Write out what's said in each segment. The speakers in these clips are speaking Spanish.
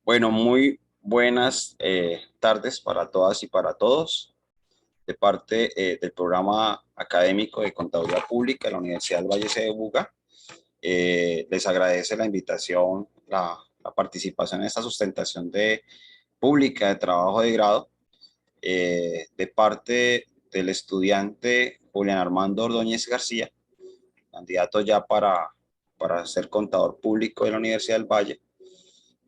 Bueno, muy buenas tardes para todas y para todos. De parte del programa académico de Contaduría Pública de la Universidad del Valle de Buga, les agradece la invitación, la participación en esta sustentación pública de trabajo de grado de parte del estudiante Julián Armando Ordóñez García, candidato ya para ser contador público de la Universidad del Valle.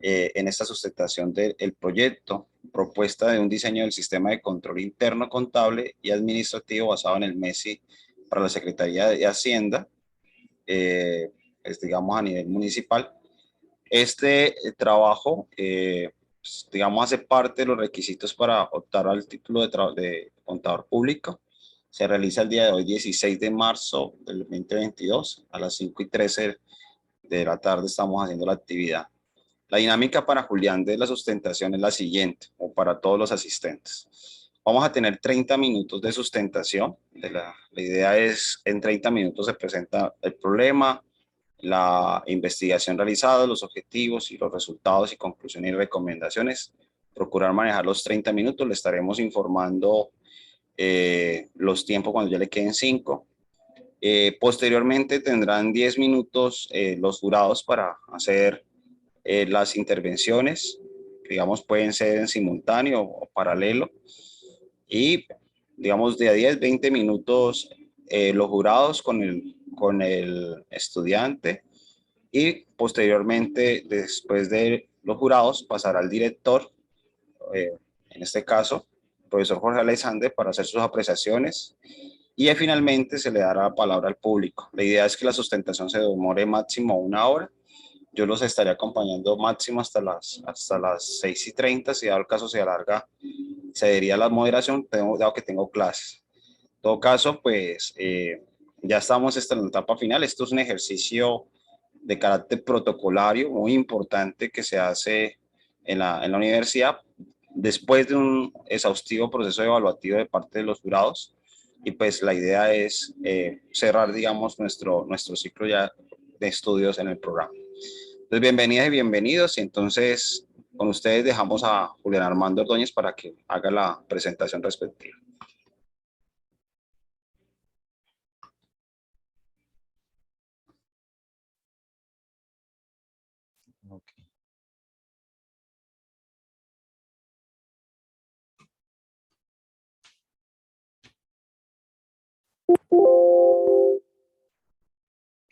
En esta sustentación del proyecto, propuesta de un diseño del sistema de control interno contable y administrativo basado en el MESI para la Secretaría de Hacienda, digamos a nivel municipal. Este trabajo, digamos, hace parte de los requisitos para optar al título de contador público. Se realiza el día de hoy, 16 de marzo del 2022, a las 5:13 de la tarde estamos haciendo la actividad. La dinámica para Julián de la sustentación es la siguiente, o para todos los asistentes. Vamos a tener 30 minutos de sustentación. La idea es, en 30 minutos se presenta el problema, la investigación realizada, los objetivos y los resultados y conclusiones y recomendaciones. Procurar manejar los 30 minutos. Le estaremos informando los tiempos cuando ya le queden 5. Posteriormente tendrán 10 minutos los jurados para hacer las intervenciones, digamos, pueden ser en simultáneo o paralelo, y digamos de a 10, 20 minutos los jurados con el estudiante, y posteriormente, después de los jurados, pasará al director, en este caso, el profesor Jorge Alexander, para hacer sus apreciaciones, y finalmente se le dará la palabra al público. La idea es que la sustentación se demore máximo 1 hora. Yo los estaré acompañando máximo hasta las 6:30. Si dado el caso se alarga, cedería la moderación, dado que tengo clases. En todo caso, pues ya estamos en la etapa final. Esto es un ejercicio de carácter protocolario muy importante que se hace en la universidad después de un exhaustivo proceso evaluativo de parte de los jurados. Y pues la idea es cerrar, digamos, nuestro ciclo ya de estudios en el programa. Entonces, bienvenidas y bienvenidos. Y entonces, con ustedes dejamos a Julián Armando Ordóñez para que haga la presentación respectiva.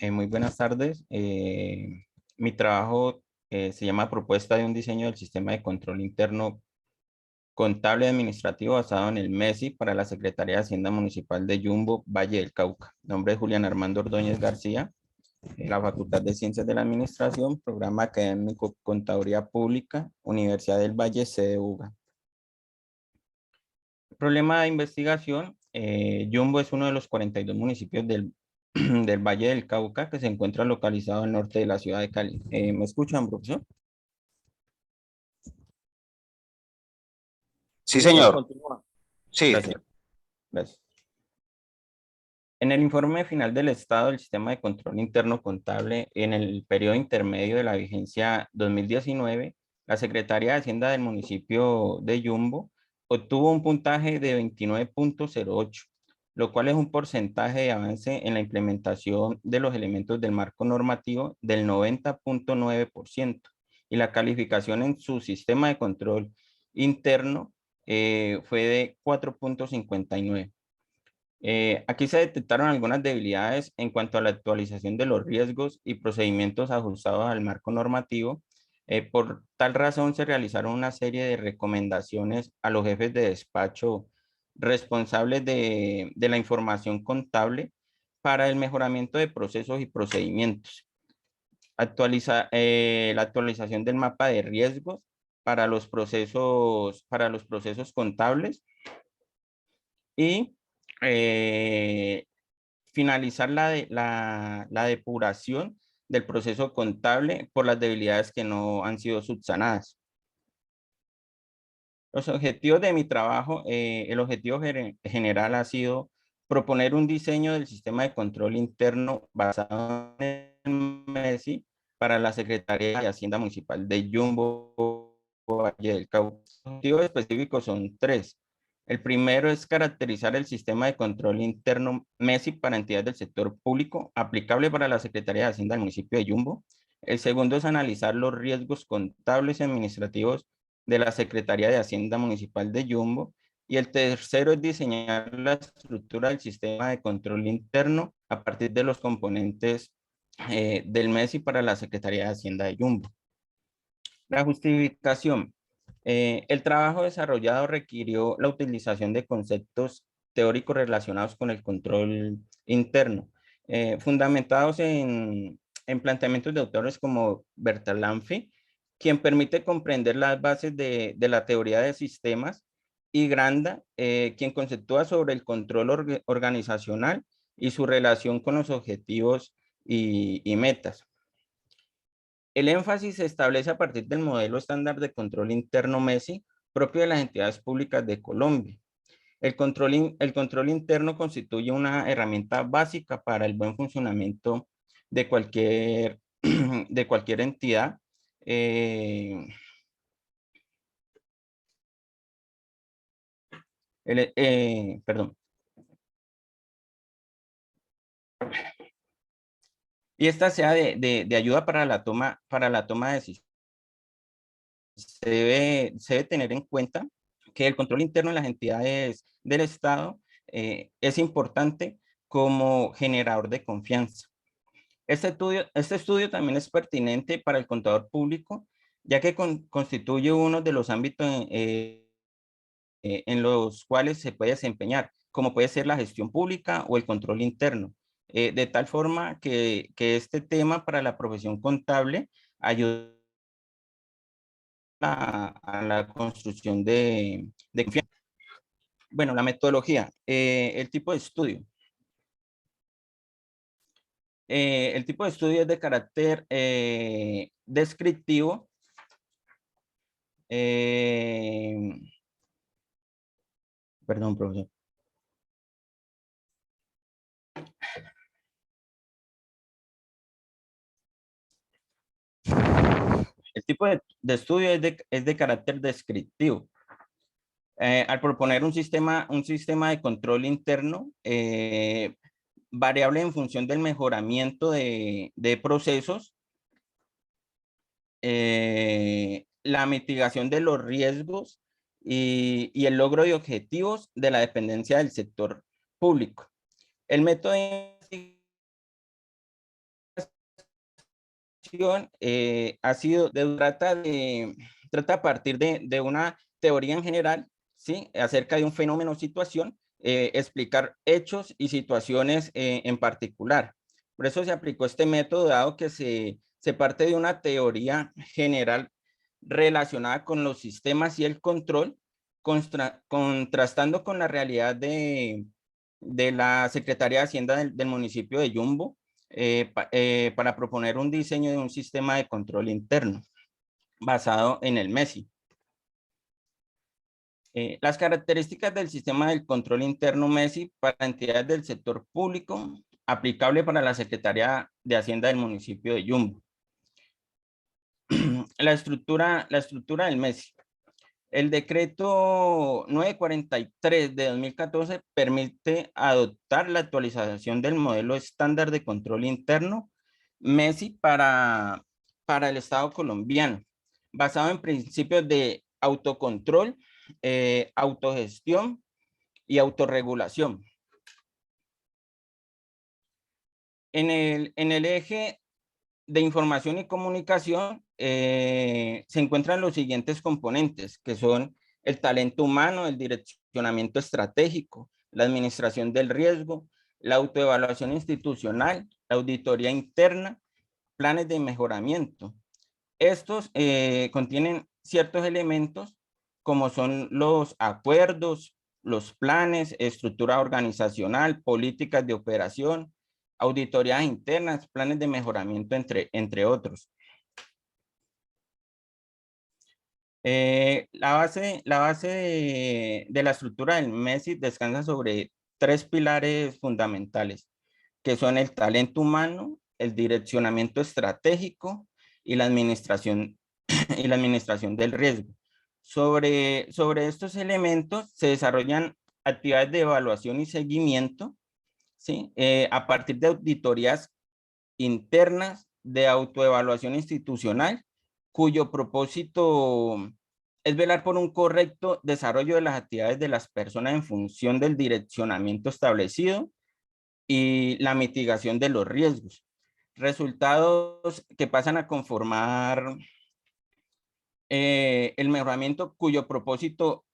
Okay. Muy buenas tardes. Mi trabajo se llama Propuesta de un diseño del sistema de control interno contable y administrativo basado en el MESI para la Secretaría de Hacienda Municipal de Yumbo, Valle del Cauca. Mi nombre es Julián Armando Ordóñez García, de la Facultad de Ciencias de la Administración, Programa Académico Contaduría Pública, Universidad del Valle, sede UBA. Problema de investigación. Yumbo es uno de los 42 municipios del del Valle del Cauca, que se encuentra localizado al norte de la ciudad de Cali. ¿Me escuchan, profesor? Sí, Profesor, señor. continúa. Sí. Gracias. Gracias. En el informe final del estado del sistema de control interno contable en el periodo intermedio de la vigencia 2019, la Secretaría de Hacienda del municipio de Yumbo obtuvo un puntaje de 29.08, lo cual es un porcentaje de avance en la implementación de los elementos del marco normativo del 90.9%, y la calificación en su sistema de control interno fue de 4.59. Aquí se detectaron algunas debilidades en cuanto a la actualización de los riesgos y procedimientos ajustados al marco normativo. Por tal razón, se realizaron una serie de recomendaciones a los jefes de despacho responsables de la información contable para el mejoramiento de procesos y procedimientos. La actualización del mapa de riesgos para los procesos contables, y eh, finalizar la depuración del proceso contable por las debilidades que no han sido subsanadas. Los objetivos de mi trabajo, el objetivo general ha sido proponer un diseño del sistema de control interno basado en el MESI para la Secretaría de Hacienda Municipal de Yumbo, Valle del Cauca. Los objetivos específicos son tres. El primero es caracterizar el sistema de control interno MESI para entidades del sector público aplicable para la Secretaría de Hacienda del municipio de Yumbo. El segundo es analizar los riesgos contables y administrativos de la Secretaría de Hacienda Municipal de Yumbo. Y el tercero es diseñar la estructura del sistema de control interno a partir de los componentes del MESI para la Secretaría de Hacienda de Yumbo. La justificación. El trabajo desarrollado requirió la utilización de conceptos teóricos relacionados con el control interno, fundamentados en planteamientos de autores como Bertalanffy, quien permite comprender las bases de la teoría de sistemas, y Granda, quien conceptúa sobre el control organizacional y su relación con los objetivos y metas. El énfasis se establece a partir del modelo estándar de control interno MESI propio de las entidades públicas de Colombia. El control interno constituye una herramienta básica para el buen funcionamiento de de cualquier entidad. Perdón. Y esta sea de ayuda para la toma de decisiones. Se debe tener en cuenta que el control interno en las entidades del Estado es importante como generador de confianza. Este estudio también es pertinente para el contador público, ya que constituye uno de los ámbitos en los cuales se puede desempeñar, como puede ser la gestión pública o el control interno, de tal forma que este tema para la profesión contable ayuda a la construcción de confianza. Bueno, la metodología, el tipo de estudio. El tipo de estudio es de carácter descriptivo. Perdón, profesor. El tipo de estudio es de carácter descriptivo. Al proponer un sistema de control interno variable en función del mejoramiento de procesos, la mitigación de los riesgos y el logro de objetivos de la dependencia del sector público. El método de investigación trata a partir de una teoría en general, ¿sí? Acerca de un fenómeno o situación, explicar hechos y situaciones en particular. Por eso se aplicó este método, dado que se parte de una teoría general relacionada con los sistemas y el control, contrastando con la realidad de la Secretaría de Hacienda del municipio de Yumbo, para proponer un diseño de un sistema de control interno basado en el MESI. Las características del sistema del control interno MESI para entidades del sector público aplicable para la Secretaría de Hacienda del municipio de Yumbo. La estructura del MESI. El decreto 943 de 2014 permite adoptar la actualización del modelo estándar de control interno MESI para el Estado colombiano, basado en principios de autocontrol, autogestión y autorregulación. En el eje de información y comunicación se encuentran los siguientes componentes, que son el talento humano, el direccionamiento estratégico, la administración del riesgo, la autoevaluación institucional, la auditoría interna, planes de mejoramiento. Estos contienen ciertos elementos como son los acuerdos, los planes, estructura organizacional, políticas de operación, auditorías internas, planes de mejoramiento, entre otros. La base de la estructura del MESI descansa sobre tres pilares fundamentales, que son el talento humano, el direccionamiento estratégico y la administración del riesgo. Sobre estos elementos se desarrollan actividades de evaluación y seguimiento, ¿sí? A partir de auditorías internas de autoevaluación institucional, cuyo propósito es velar por un correcto desarrollo de las actividades de las personas en función del direccionamiento establecido y la mitigación de los riesgos. Resultados que pasan a conformar el mejoramiento cuyo propósito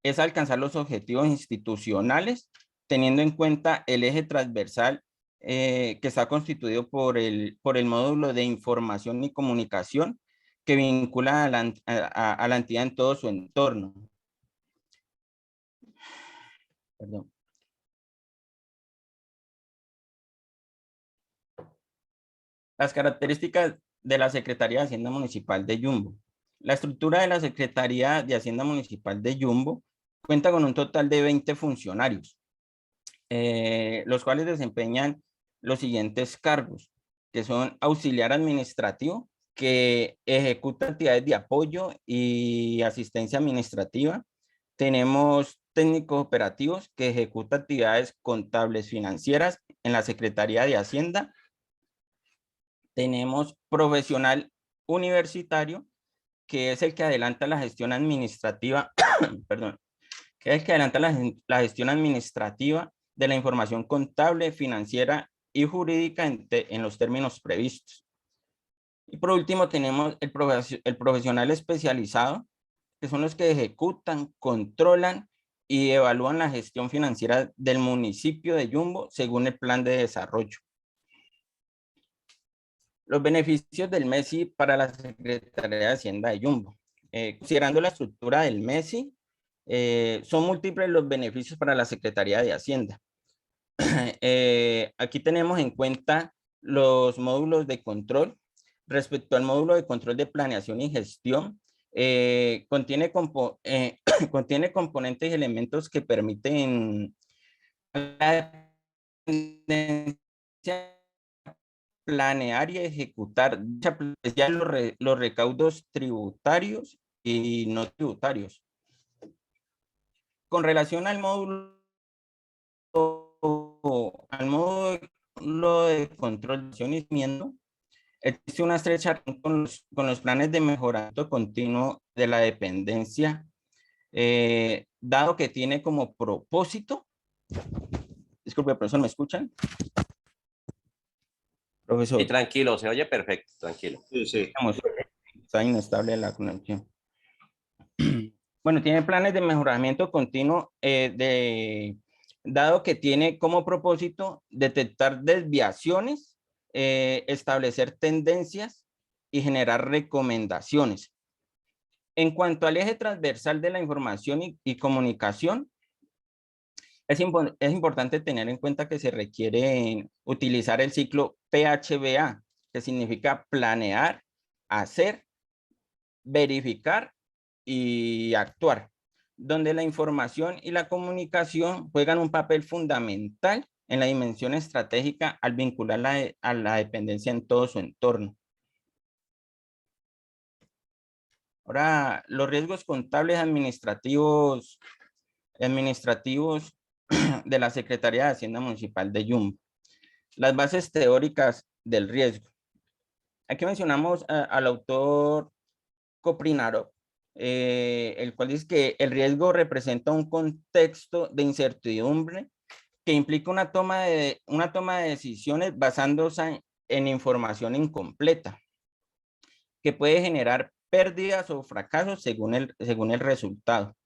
es alcanzar los objetivos institucionales, teniendo en cuenta el eje transversal que está constituido por el módulo de información y comunicación que vincula a la entidad en todo su entorno. Perdón. Las características de la Secretaría de Hacienda Municipal de Yumbo. La estructura de la Secretaría de Hacienda Municipal de Yumbo cuenta con un total de 20 funcionarios, los cuales desempeñan los siguientes cargos, que son auxiliar administrativo, que ejecuta actividades de apoyo y asistencia administrativa. Tenemos técnicos operativos que ejecuta actividades contables financieras en la Secretaría de Hacienda. Tenemos profesional universitario, que es el que adelanta la gestión administrativa, perdón, que es el que adelanta la gestión administrativa de la información contable, financiera y jurídica en los términos previstos. Y por último tenemos el profesional especializado, que son los que ejecutan, controlan y evalúan la gestión financiera del municipio de Yumbo según el plan de desarrollo. Los beneficios del MESI para la Secretaría de Hacienda de Yumbo. Considerando la estructura del MESI, son múltiples los beneficios para la Secretaría de Hacienda. Aquí tenemos en cuenta los módulos de control. Respecto al módulo de control de planeación y gestión, contiene componentes y elementos que permiten la dependencia planear y ejecutar ya los recaudos tributarios y no tributarios. Con relación al módulo de control de acción, existe una estrecha relación con los planes de mejoramiento continuo de la dependencia, dado que tiene como propósito, disculpe, profesor, ¿me escuchan? Profesor. Sí, tranquilo, se oye perfecto, tranquilo. Sí, sí. Está inestable la conexión. Bueno, tiene planes de mejoramiento continuo, dado que tiene como propósito detectar desviaciones, establecer tendencias y generar recomendaciones. En cuanto al eje transversal de la información y comunicación, es importante tener en cuenta que se requiere utilizar el ciclo PHBA, que significa planear, hacer, verificar y actuar, donde la información y la comunicación juegan un papel fundamental en la dimensión estratégica al vincular a la dependencia en todo su entorno. Ahora, los riesgos contables administrativos de la Secretaría de Hacienda Municipal de Yumbo. Las bases teóricas del riesgo. Aquí mencionamos al autor Coprinaro, el cual dice que el riesgo representa un contexto de incertidumbre que implica una toma de decisiones basándose en información incompleta, que puede generar pérdidas o fracasos según el resultado.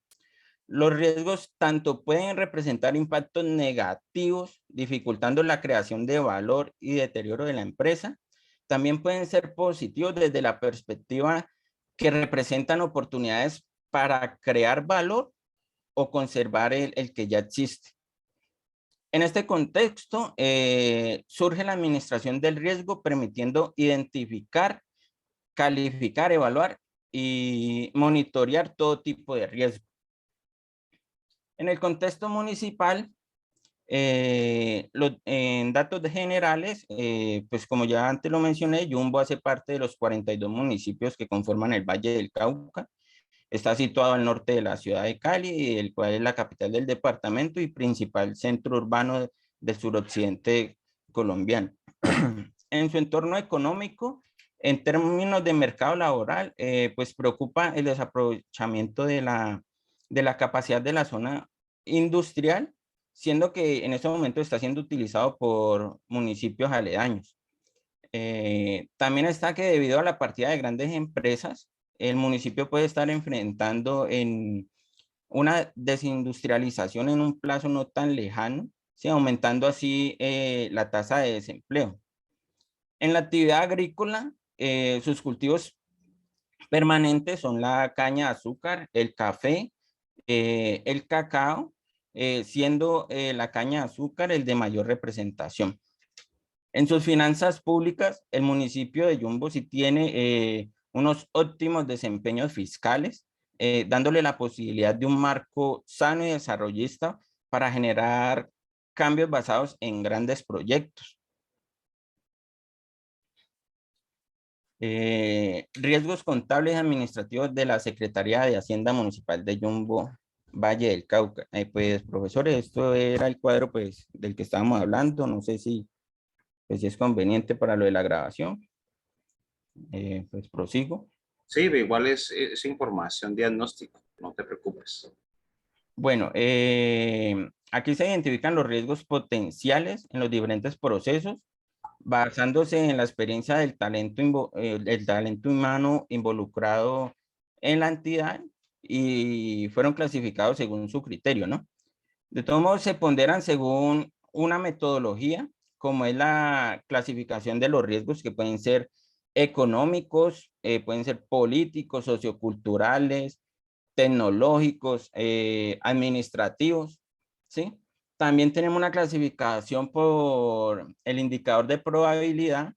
Los riesgos tanto pueden representar impactos negativos, dificultando la creación de valor y deterioro de la empresa. También pueden ser positivos desde la perspectiva que representan oportunidades para crear valor o conservar el que ya existe. En este contexto, surge la administración del riesgo, permitiendo identificar, calificar, evaluar y monitorear todo tipo de riesgo. En el contexto municipal, en datos generales, pues como ya antes lo mencioné, Yumbo hace parte de los 42 municipios que conforman el Valle del Cauca Está situado al norte de la ciudad de Cali, el cual es la capital del departamento y principal centro urbano del suroccidente colombiano. En su entorno económico, en términos de mercado laboral, pues preocupa el desaprovechamiento de la capacidad de la zona industrial, siendo que en este momento está siendo utilizado por municipios aledaños. También está que debido a la partida de grandes empresas, el municipio puede estar enfrentando en una desindustrialización en un plazo no tan lejano, ¿sí? Aumentando así la tasa de desempleo. En la actividad agrícola, sus cultivos permanentes son la caña de azúcar, el café, el cacao, siendo la caña de azúcar el de mayor representación. En sus finanzas públicas, el municipio de Yumbo sí tiene unos óptimos desempeños fiscales, dándole la posibilidad de un marco sano y desarrollista para generar cambios basados en grandes proyectos. Riesgos contables y administrativos de la Secretaría de Hacienda Municipal de Yumbo, Valle del Cauca. Pues, profesores, esto era el cuadro pues, del que estábamos hablando. No sé si es conveniente para lo de la grabación. Pues prosigo. Sí, igual es información diagnóstica, no te preocupes. Bueno, aquí se identifican los riesgos potenciales en los diferentes procesos, basándose en la experiencia del talento humano involucrado en la entidad y fueron clasificados según su criterio, ¿no? De todos modos, se ponderan según una metodología, como es la clasificación de los riesgos que pueden ser económicos, pueden ser políticos, socioculturales, tecnológicos, administrativos, ¿sí? También tenemos una clasificación por el indicador de probabilidad,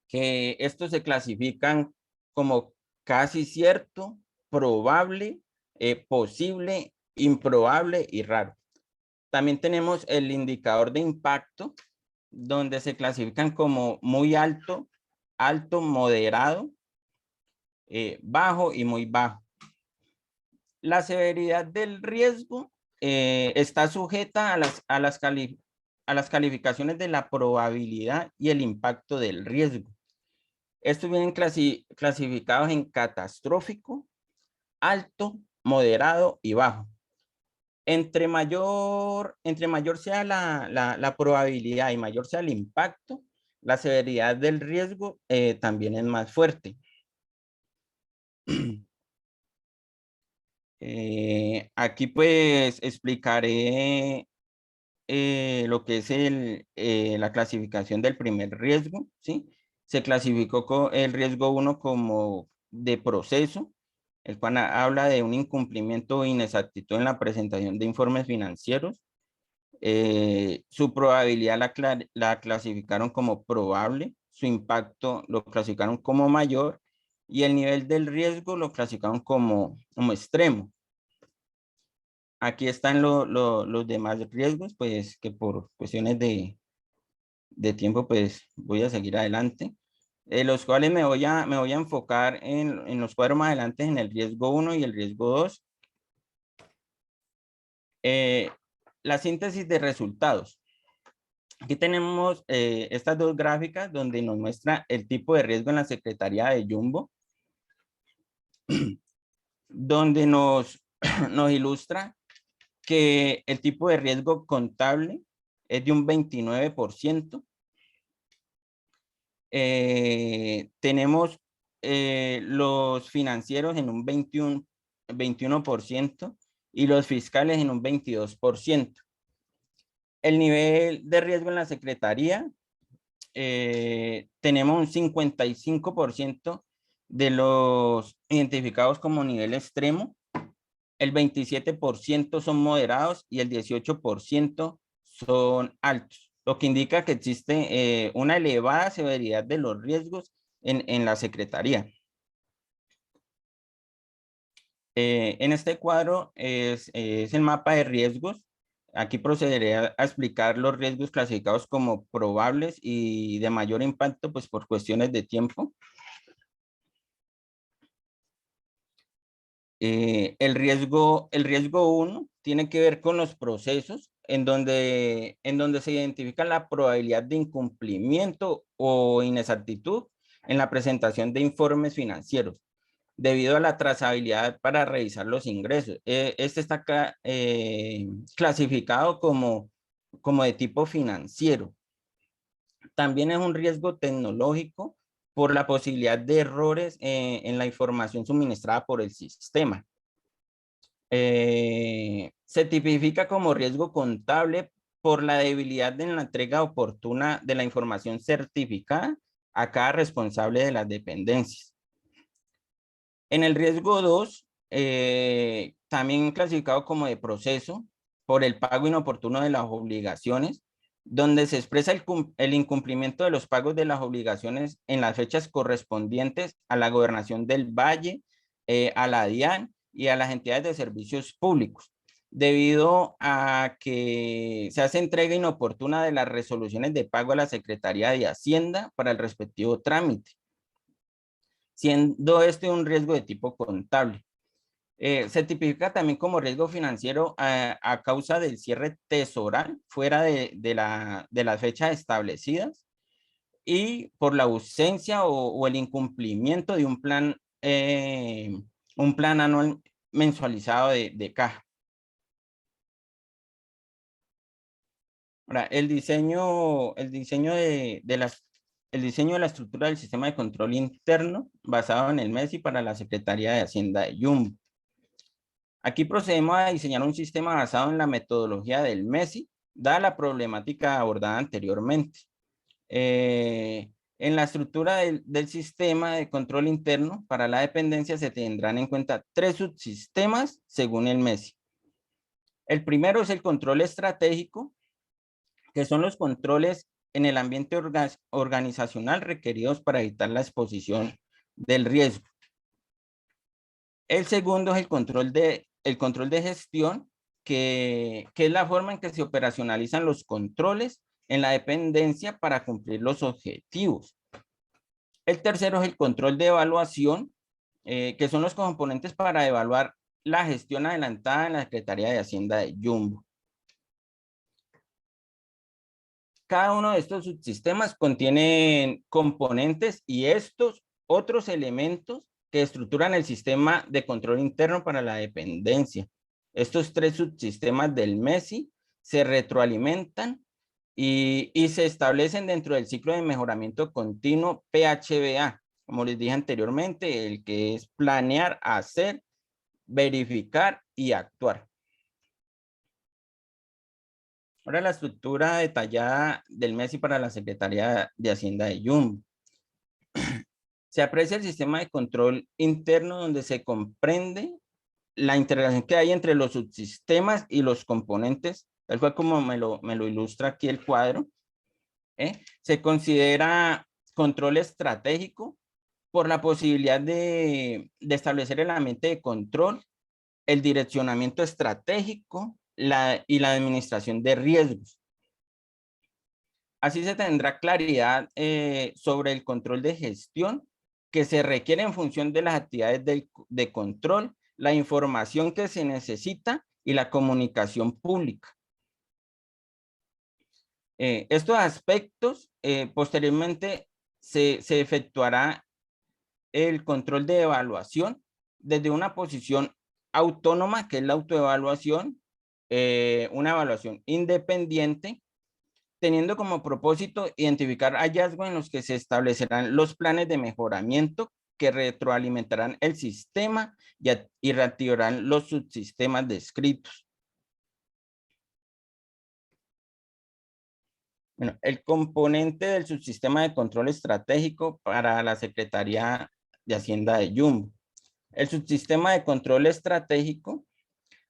que estos se clasifican como casi cierto, probable, posible, improbable y raro. También tenemos el indicador de impacto, donde se clasifican como muy alto, alto, moderado, bajo y muy bajo. La severidad del riesgo está sujeta a las calificaciones de la probabilidad y el impacto del riesgo. Estos vienen clasificados en catastrófico, alto, moderado y bajo. Entre mayor sea la probabilidad y mayor sea el impacto, la severidad del riesgo también es más fuerte. Aquí pues explicaré lo que es la clasificación del primer riesgo, ¿sí? Se clasificó el riesgo 1 como de proceso, el cual habla de un incumplimiento o inexactitud en la presentación de informes financieros. Su probabilidad la clasificaron como probable, su impacto lo clasificaron como mayor y el nivel del riesgo lo clasificaron como extremo. Aquí están los demás riesgos, pues que por cuestiones de tiempo, pues voy a seguir adelante. Los cuales me voy a enfocar en los cuadros más adelante en el riesgo 1 y el riesgo 2. La síntesis de resultados. Aquí tenemos estas dos gráficas donde nos muestra el tipo de riesgo en la Secretaría de Yumbo, donde nos ilustra que el tipo de riesgo contable es de un 29%. Tenemos los financieros en un 21% y los fiscales en un 22%. El nivel de riesgo en la Secretaría, tenemos un 55% de los identificados como nivel extremo, el 27% son moderados y el 18% son altos, lo que indica que existe una elevada severidad de los riesgos en la Secretaría. En este cuadro es el mapa de riesgos. Aquí procederé a explicar los riesgos clasificados como probables y de mayor impacto, pues por cuestiones de tiempo. El riesgo 1 tiene que ver con los procesos en donde se identifica la probabilidad de incumplimiento o inexactitud en la presentación de informes financieros debido a la trazabilidad para revisar los ingresos. Este está clasificado como de tipo financiero. También es un riesgo tecnológico por la posibilidad de errores en la información suministrada por el sistema. Se tipifica como riesgo contable por la debilidad en la entrega oportuna de la información certificada a cada responsable de las dependencias. En el riesgo 2, también clasificado como de proceso por el pago inoportuno de las obligaciones, donde se expresa el incumplimiento de los pagos de las obligaciones en las fechas correspondientes a la Gobernación del Valle, a la DIAN y a las entidades de servicios públicos, debido a que se hace entrega inoportuna de las resoluciones de pago a la Secretaría de Hacienda para el respectivo trámite, siendo este un riesgo de tipo contable. Se tipifica también como riesgo financiero a causa del cierre tesoral fuera de las fechas establecidas y por la ausencia o el incumplimiento de un plan anual mensualizado de caja. Ahora, el diseño de la estructura del sistema de control interno basado en el MESI para la Secretaría de Hacienda de Yumbo. Aquí procedemos a diseñar un sistema basado en la metodología del MESI, dada la problemática abordada anteriormente. En la estructura del sistema de control interno para la dependencia se tendrán en cuenta 3 subsistemas según el MESI. El primero es el control estratégico, que son los controles en el ambiente organizacional requeridos para evitar la exposición del riesgo. El segundo es el control de gestión, que es la forma en que se operacionalizan los controles en la dependencia para cumplir los objetivos. El tercero es el control de evaluación, que son los componentes para evaluar la gestión adelantada en la Secretaría de Hacienda de Yumbo. Cada uno de estos subsistemas contienen componentes y estos otros elementos que estructuran el sistema de control interno para la dependencia. Estos 3 subsistemas del MESI se retroalimentan y se establecen dentro del ciclo de mejoramiento continuo PHBA, como les dije anteriormente, el que es planear, hacer, verificar y actuar. Ahora la estructura detallada del MESI para la Secretaría de Hacienda de Yumbo. Se aprecia el sistema de control interno donde se comprende la integración que hay entre los subsistemas y los componentes, tal cual como me lo ilustra aquí el cuadro. Se considera control estratégico por la posibilidad de establecer el ambiente de control, el direccionamiento estratégico y la administración de riesgos. Así se tendrá claridad sobre el control de gestión que se requiere en función de las actividades de control, la información que se necesita y la comunicación pública. Estos aspectos, posteriormente se efectuará el control de evaluación desde una posición autónoma, que es la autoevaluación, una evaluación independiente, teniendo como propósito identificar hallazgos en los que se establecerán los planes de mejoramiento que retroalimentarán el sistema y reactivarán los subsistemas descritos. Bueno, el componente del subsistema de control estratégico para la Secretaría de Hacienda de Yumbo. El subsistema de control estratégico,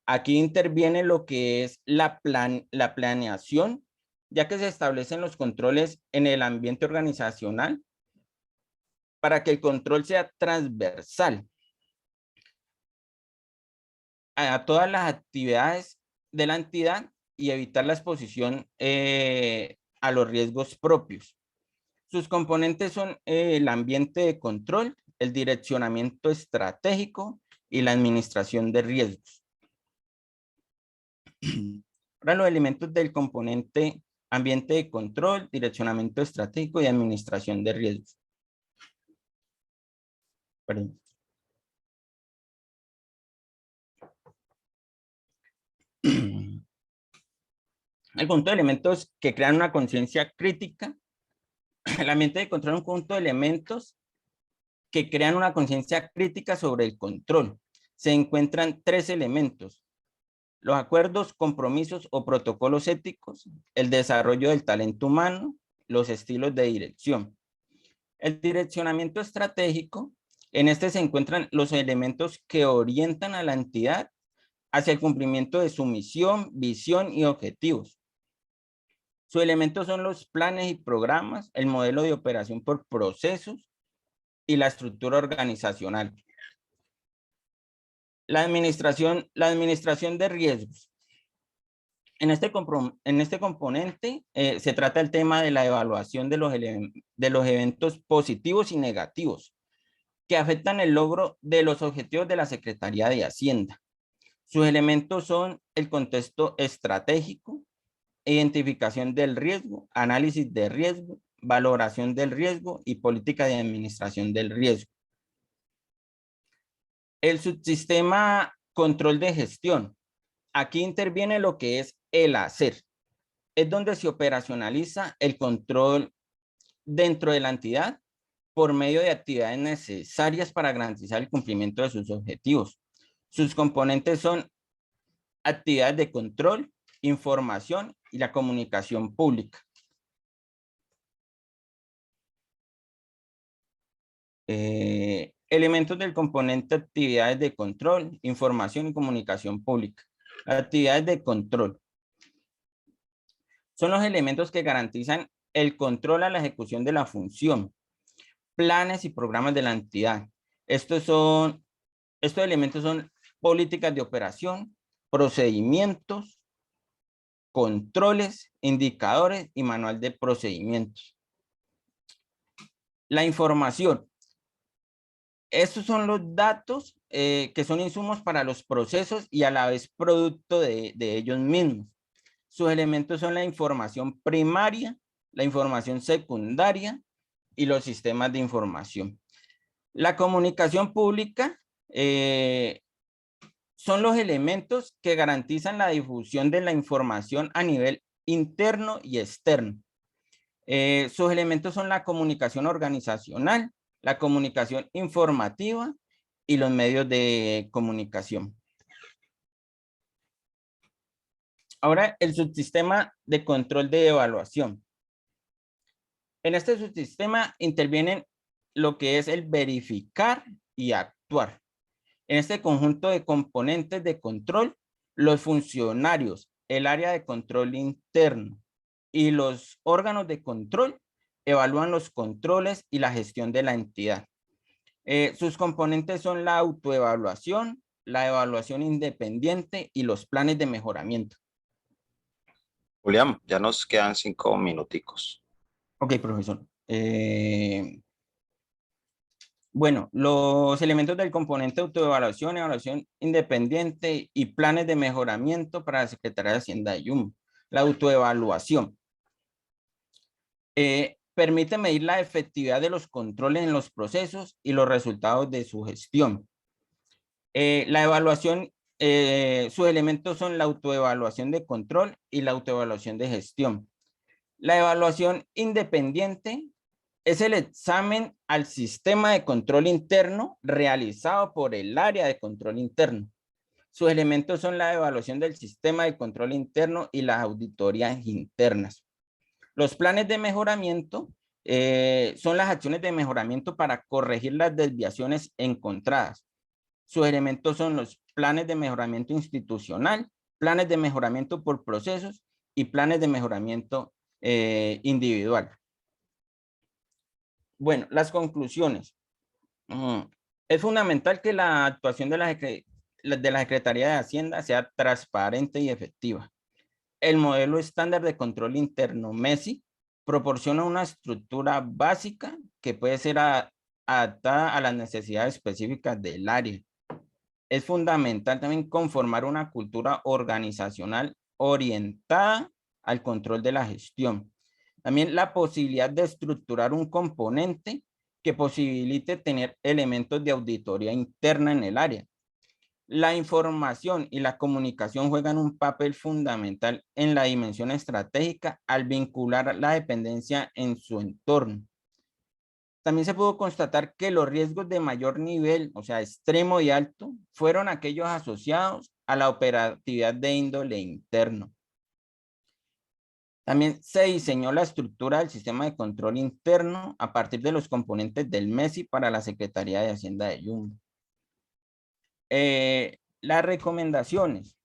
aquí interviene lo que es la planeación, ya que se establecen los controles en el ambiente organizacional para que el control sea transversal a todas las actividades de la entidad y evitar la exposición a los riesgos propios. Sus componentes son el ambiente de control, el direccionamiento estratégico y la administración de riesgos. Ahora los elementos del componente ambiente de control, direccionamiento estratégico y administración de riesgos. Perdón. El conjunto de elementos que crean una conciencia crítica. El ambiente de control es un conjunto de elementos que crean una conciencia crítica sobre el control. Se encuentran tres elementos: los acuerdos, compromisos o protocolos éticos, el desarrollo del talento humano, los estilos de dirección. El direccionamiento estratégico, en este se encuentran los elementos que orientan a la entidad hacia el cumplimiento de su misión, visión y objetivos. Sus elementos son los planes y programas, el modelo de operación por procesos y la estructura organizacional. La administración de riesgos. En este componente se trata el tema de la evaluación de los eventos positivos y negativos que afectan el logro de los objetivos de la Secretaría de Hacienda. Sus elementos son el contexto estratégico, identificación del riesgo, análisis de riesgo, valoración del riesgo y política de administración del riesgo. El subsistema control de gestión. Aquí interviene lo que es el hacer. Es donde se operacionaliza el control dentro de la entidad por medio de actividades necesarias para garantizar el cumplimiento de sus objetivos. Sus componentes son actividades de control, información y la comunicación pública. Elementos del componente actividades de control, información y comunicación pública. Actividades de control son los elementos que garantizan el control a la ejecución de la función, planes y programas de la entidad. Estos elementos son políticas de operación, procedimientos, controles, indicadores y manual de procedimientos. La información. Estos son los datos que son insumos para los procesos y a la vez producto de ellos mismos. Sus elementos son la información primaria, la información secundaria y los sistemas de información. La comunicación pública son los elementos que garantizan la difusión de la información a nivel interno y externo. Sus elementos son la comunicación organizacional, la comunicación informativa y los medios de comunicación. Ahora, el subsistema de control de evaluación. En este subsistema intervienen lo que es el verificar y actuar. En este conjunto de componentes de control, los funcionarios, el área de control interno y los órganos de control evalúan los controles y la gestión de la entidad. Sus componentes son la autoevaluación, la evaluación independiente y los planes de mejoramiento. Julián, ya nos quedan 5 minuticos. Ok, profesor. Bueno, los elementos del componente autoevaluación, evaluación independiente y planes de mejoramiento para la Secretaría de Hacienda de Yuma. La autoevaluación permite medir la efectividad de los controles en los procesos y los resultados de su gestión. La evaluación, sus elementos son la autoevaluación de control y la autoevaluación de gestión. La evaluación independiente es el examen al sistema de control interno realizado por el área de control interno. Sus elementos son la evaluación del sistema de control interno y las auditorías internas. Los planes de mejoramiento son las acciones de mejoramiento para corregir las desviaciones encontradas. Sus elementos son los planes de mejoramiento institucional, planes de mejoramiento por procesos y planes de mejoramiento individual. Bueno, las conclusiones. Es fundamental que la actuación de la Secretaría de Hacienda sea transparente y efectiva. El modelo estándar de control interno MESI proporciona una estructura básica que puede ser adaptada a las necesidades específicas del área. es fundamental también conformar una cultura organizacional orientada al control de la gestión. También la posibilidad de estructurar un componente que posibilite tener elementos de auditoría interna en el área. La información y la comunicación juegan un papel fundamental en la dimensión estratégica al vincular la dependencia en su entorno. También se pudo constatar que los riesgos de mayor nivel, o sea, extremo y alto, fueron aquellos asociados a la operatividad de índole interno. También se diseñó la estructura del sistema de control interno a partir de los componentes del MESI para la Secretaría de Hacienda de Yumbo. Las recomendaciones.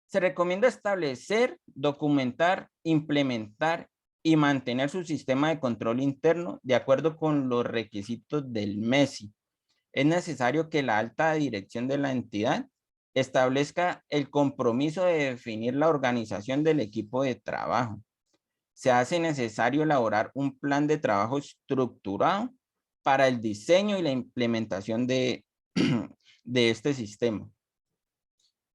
Se recomienda establecer, documentar, implementar y mantener su sistema de control interno de acuerdo con los requisitos del MESI. Es necesario que la alta dirección de la entidad establezca el compromiso de definir la organización del equipo de trabajo. Se hace necesario elaborar un plan de trabajo estructurado para el diseño y la implementación de este sistema.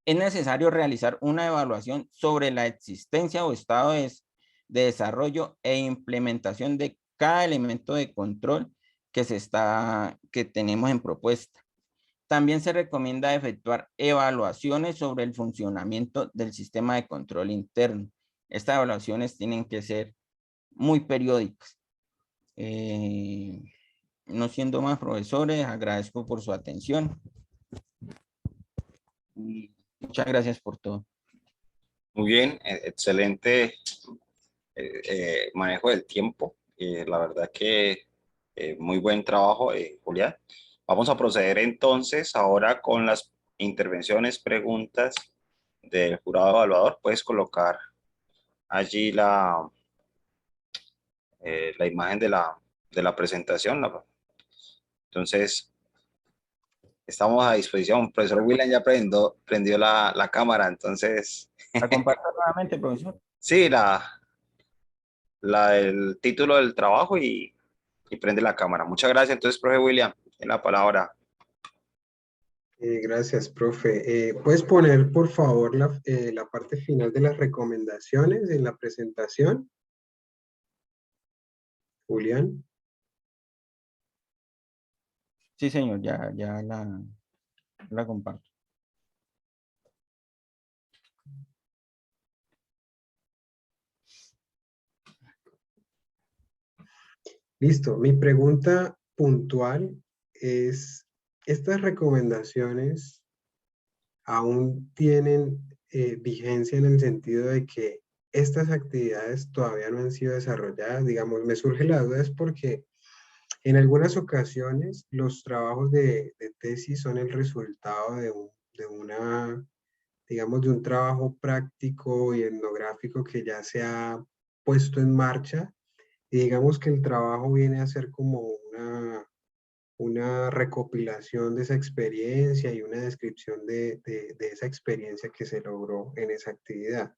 Es necesario realizar una evaluación sobre la existencia o estado de desarrollo e implementación de cada elemento de control que tenemos en propuesta. También se recomienda efectuar evaluaciones sobre el funcionamiento del sistema de control interno. Estas evaluaciones tienen que ser muy periódicas. No siendo más, profesores, agradezco por su atención. Muchas gracias por todo. Muy bien, excelente manejo del tiempo. La verdad que muy buen trabajo, Julián. Vamos a proceder entonces ahora con las intervenciones, preguntas del jurado evaluador. Puedes colocar allí la imagen de la presentación. Entonces, estamos a disposición. Profesor William ya prendió la cámara, entonces... ¿La comparto nuevamente, profesor? Sí, el título del trabajo y prende la cámara. Muchas gracias. Entonces, profe William, en la palabra. Gracias, profe. ¿Puedes poner, por favor, la parte final de las recomendaciones en la presentación? Julián. Sí, señor, ya la comparto. Listo. Mi pregunta puntual es, ¿estas recomendaciones aún tienen vigencia en el sentido de que estas actividades todavía no han sido desarrolladas? Digamos, me surge la duda es porque en algunas ocasiones los trabajos de tesis son el resultado digamos, de un trabajo práctico y etnográfico que ya se ha puesto en marcha. Y digamos que el trabajo viene a ser como una recopilación de esa experiencia y una descripción de esa experiencia que se logró en esa actividad.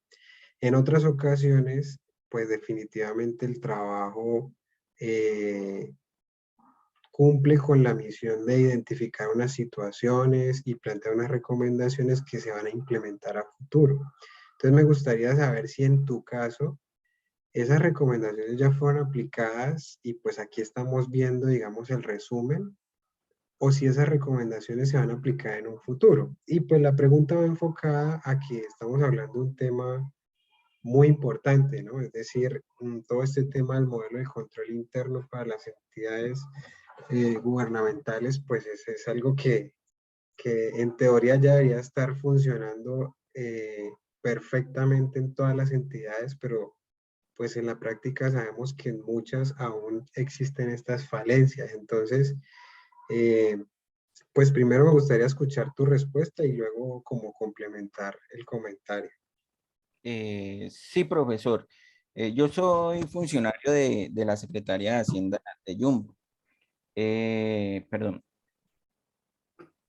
En otras ocasiones, pues definitivamente el trabajo cumple con la misión de identificar unas situaciones y plantear unas recomendaciones que se van a implementar a futuro. Entonces me gustaría saber si en tu caso esas recomendaciones ya fueron aplicadas y pues aquí estamos viendo, digamos, el resumen, o si esas recomendaciones se van a aplicar en un futuro. Y pues la pregunta va enfocada a que estamos hablando de un tema muy importante, ¿no? Es decir, todo este tema del modelo de control interno para las entidades gubernamentales, pues es algo que en teoría ya debería estar funcionando perfectamente en todas las entidades, pero pues en la práctica sabemos que en muchas aún existen estas falencias. Entonces, pues primero me gustaría escuchar tu respuesta y luego como complementar el comentario. Sí, profesor. Yo soy funcionario de la Secretaría de Hacienda de Yumbo. Perdón.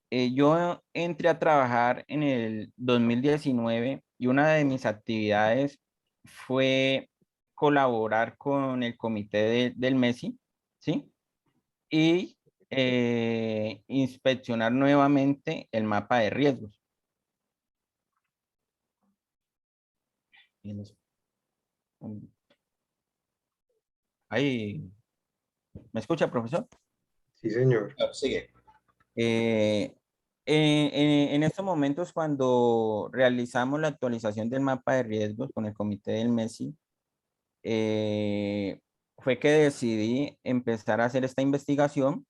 Yo entré a trabajar en el 2019 y una de mis actividades fue colaborar con el comité del MESI, ¿sí? Y inspeccionar nuevamente el mapa de riesgos. Ahí, ¿me escucha, profesor? Sí, señor. Sigue. En estos momentos, cuando realizamos la actualización del mapa de riesgos con el comité del MESI, fue que decidí empezar a hacer esta investigación,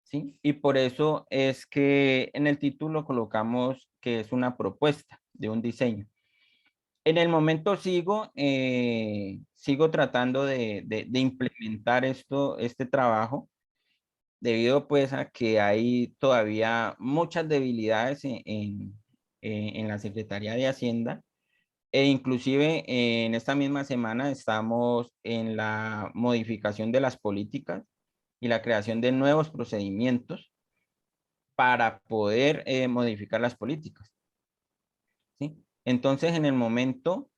¿sí? Y por eso es que en el título colocamos que es una propuesta de un diseño. En el momento sigo tratando de implementar este trabajo, debido pues a que hay todavía muchas debilidades en la Secretaría de Hacienda, e inclusive en esta misma semana estamos en la modificación de las políticas y la creación de nuevos procedimientos para poder modificar las políticas, ¿sí? Entonces, en el momento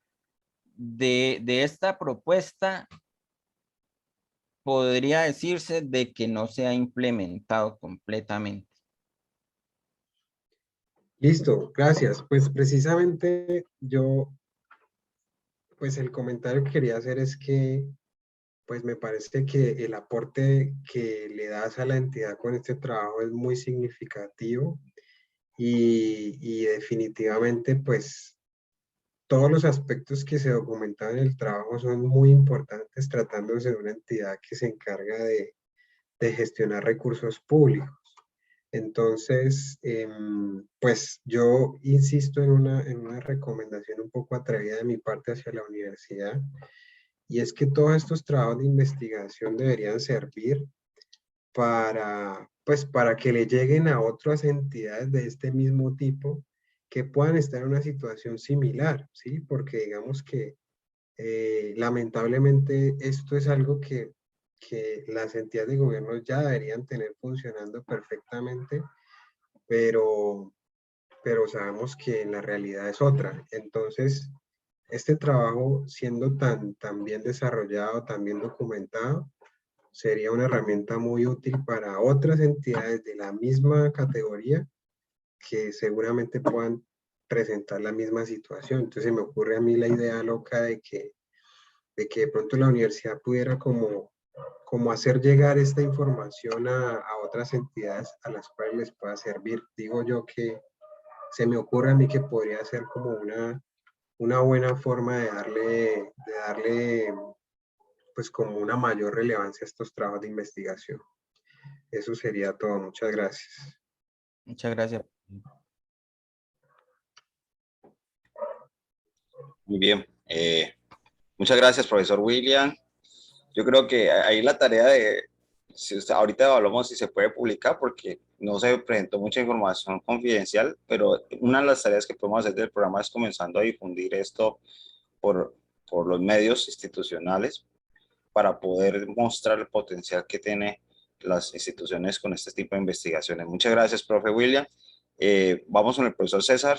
de esta propuesta, podría decirse de que no se ha implementado completamente. Listo, gracias. Pues precisamente yo, pues el comentario que quería hacer es que, pues me parece que el aporte que le das a la entidad con este trabajo es muy significativo y definitivamente, pues todos los aspectos que se documentan en el trabajo son muy importantes tratándose de una entidad que se encarga de gestionar recursos públicos. Entonces, pues yo insisto en una recomendación un poco atrevida de mi parte hacia la universidad, y es que todos estos trabajos de investigación deberían servir para, pues, para que le lleguen a otras entidades de este mismo tipo que puedan estar en una situación similar, ¿sí? Porque digamos que lamentablemente esto es algo que las entidades de gobierno ya deberían tener funcionando perfectamente, pero, pero sabemos que la realidad es otra. Entonces, este trabajo, siendo tan bien desarrollado, tan bien documentado, sería una herramienta muy útil para otras entidades de la misma categoría que seguramente puedan presentar la misma situación. Entonces me ocurre a mí la idea loca de pronto la universidad pudiera como hacer llegar esta información a otras entidades a las cuales les pueda servir. Digo yo que se me ocurre a mí que podría ser como una buena forma de darle pues como una mayor relevancia a estos trabajos de investigación. Eso sería todo. Muchas gracias. Muchas gracias. Muy bien. Muchas gracias, profesor William. Yo creo que ahí la tarea de, si usted, ahorita evaluamos si se puede publicar porque no se presentó mucha información confidencial, pero una de las tareas que podemos hacer del programa es comenzando a difundir esto por, por los medios institucionales para poder mostrar el potencial que tienen las instituciones con este tipo de investigaciones. Muchas gracias, profe William. Vamos con el profesor César.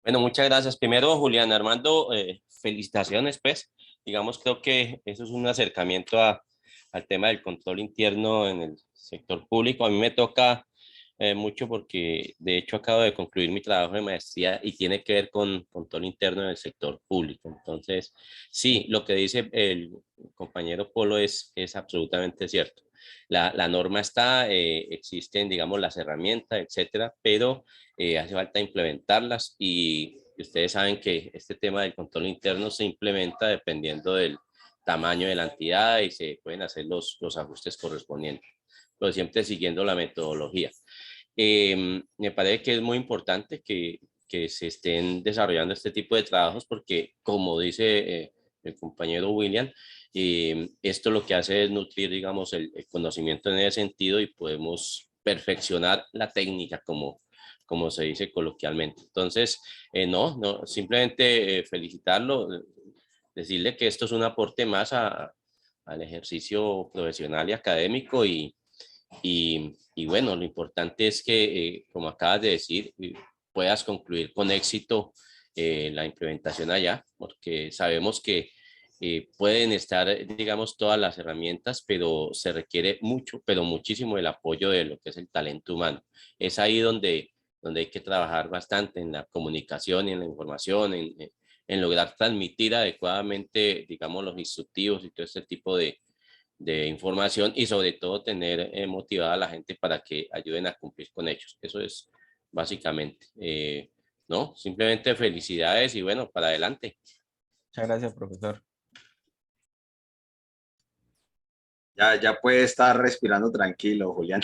Bueno, muchas gracias. Primero, Julián Armando, felicitaciones, pues. Digamos, creo que eso es un acercamiento al tema del control interno en el sector público. A mí me toca mucho porque, de hecho, acabo de concluir mi trabajo de maestría y tiene que ver con control interno en el sector público. Entonces, sí, lo que dice el compañero Polo es absolutamente cierto. La norma está, existen, digamos, las herramientas, etcétera, pero hace falta implementarlas y ustedes saben que este tema del control interno se implementa dependiendo del tamaño de la entidad y se pueden hacer los ajustes correspondientes, pero siempre siguiendo la metodología. Me parece que es muy importante que se estén desarrollando este tipo de trabajos porque, como dice el compañero William, esto lo que hace es nutrir, digamos, el conocimiento en ese sentido y podemos perfeccionar la técnica, como se dice coloquialmente. Entonces, no, simplemente felicitarlo, decirle que esto es un aporte más al ejercicio profesional y académico y bueno, lo importante es que, como acabas de decir, puedas concluir con éxito la implementación allá, porque sabemos que pueden estar, digamos, todas las herramientas, pero se requiere mucho, pero muchísimo el apoyo de lo que es el talento humano. Es ahí donde hay que trabajar bastante en la comunicación y en la información, en lograr transmitir adecuadamente, digamos, los instructivos y todo este tipo de información y sobre todo tener motivada a la gente para que ayuden a cumplir con ellos. Eso es básicamente, ¿no? Simplemente felicidades y bueno, para adelante. Muchas gracias, profesor. Ya puede estar respirando tranquilo, Julián.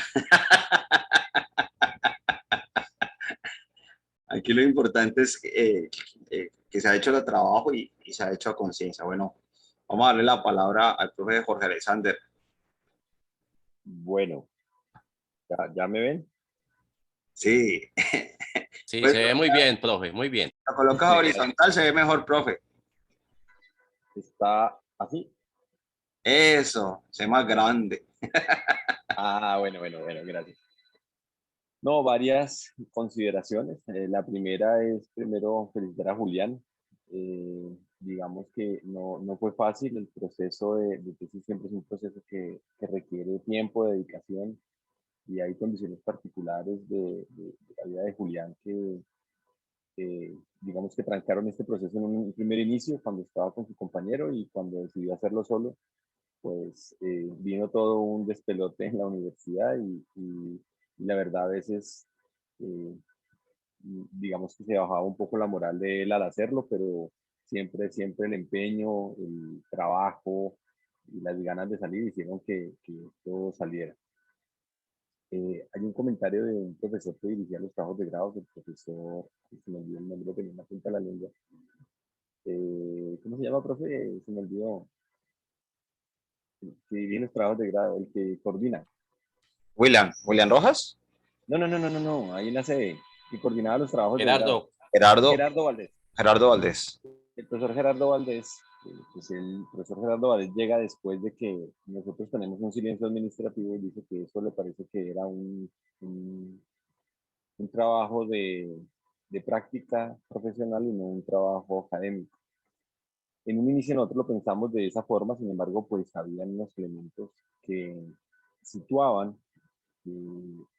Aquí lo importante es que se ha hecho el trabajo y se ha hecho a conciencia. Bueno, vamos a darle la palabra al profe Jorge Alexander. Bueno, ¿ya me ven? Sí. Sí, Pues se ve muy bien, profe, muy bien. lo colocas horizontal, se ve mejor, profe. ¿Está así? Eso, se ve más grande. Ah, bueno, gracias. No, varias consideraciones. La primera es, primero, felicitar a Julián. Digamos que no fue fácil. El proceso de tesis siempre es un proceso que requiere tiempo, dedicación, y hay condiciones particulares de la vida de Julián digamos que trancaron este proceso en un primer inicio, cuando estaba con su compañero, y cuando decidió hacerlo solo, pues vino todo un despelote en la universidad y la verdad a veces, digamos que se bajaba un poco la moral de él al hacerlo, pero siempre el empeño, el trabajo y las ganas de salir hicieron que todo saliera. Hay un comentario de un profesor que dirigía los trabajos de grado, el profesor, se me olvidó el nombre, tenía una punta de la lengua. ¿Cómo se llama, profe? Se me olvidó. Que dirige los trabajos de grado, el que coordina. William Rojas. No, ahí en la sede, que coordinaba los trabajos de grado. Gerardo, Gerardo Valdés. Valdés. El profesor Gerardo Valdés, pues el profesor Gerardo Valdés llega después de que nosotros tenemos un silencio administrativo y dice que eso le parece que era un trabajo de práctica profesional y no un trabajo académico. En un inicio nosotros lo pensamos de esa forma, sin embargo, pues habían unos elementos que situaban que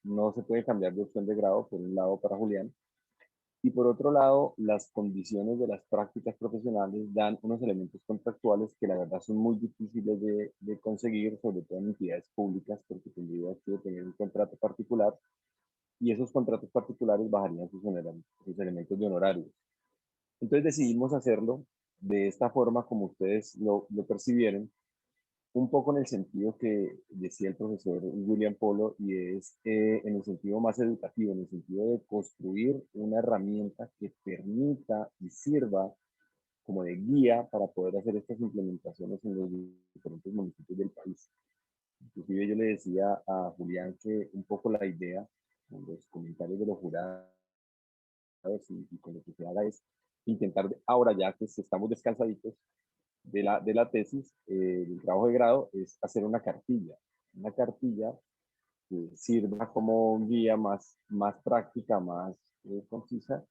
no se puede cambiar de opción de grado, por un lado para Julián, y por otro lado, las condiciones de las prácticas profesionales dan unos elementos contractuales que la verdad son muy difíciles de conseguir, sobre todo en entidades públicas, porque tendría que tener un contrato particular, y esos contratos particulares bajarían sus elementos de honorarios. Entonces decidimos hacerlo de esta forma, como ustedes lo percibieron, un poco en el sentido que decía el profesor William Polo, y es en el sentido más educativo, en el sentido de construir una herramienta que permita y sirva como de guía para poder hacer estas implementaciones en los diferentes municipios del país. Inclusive yo le decía a Julián que un poco la idea, con los comentarios de los jurados y con lo que se haga, es intentar ahora, ya que estamos descansaditos de la tesis, del trabajo de grado, es hacer una cartilla que sirva como un guía más práctica, más concisa,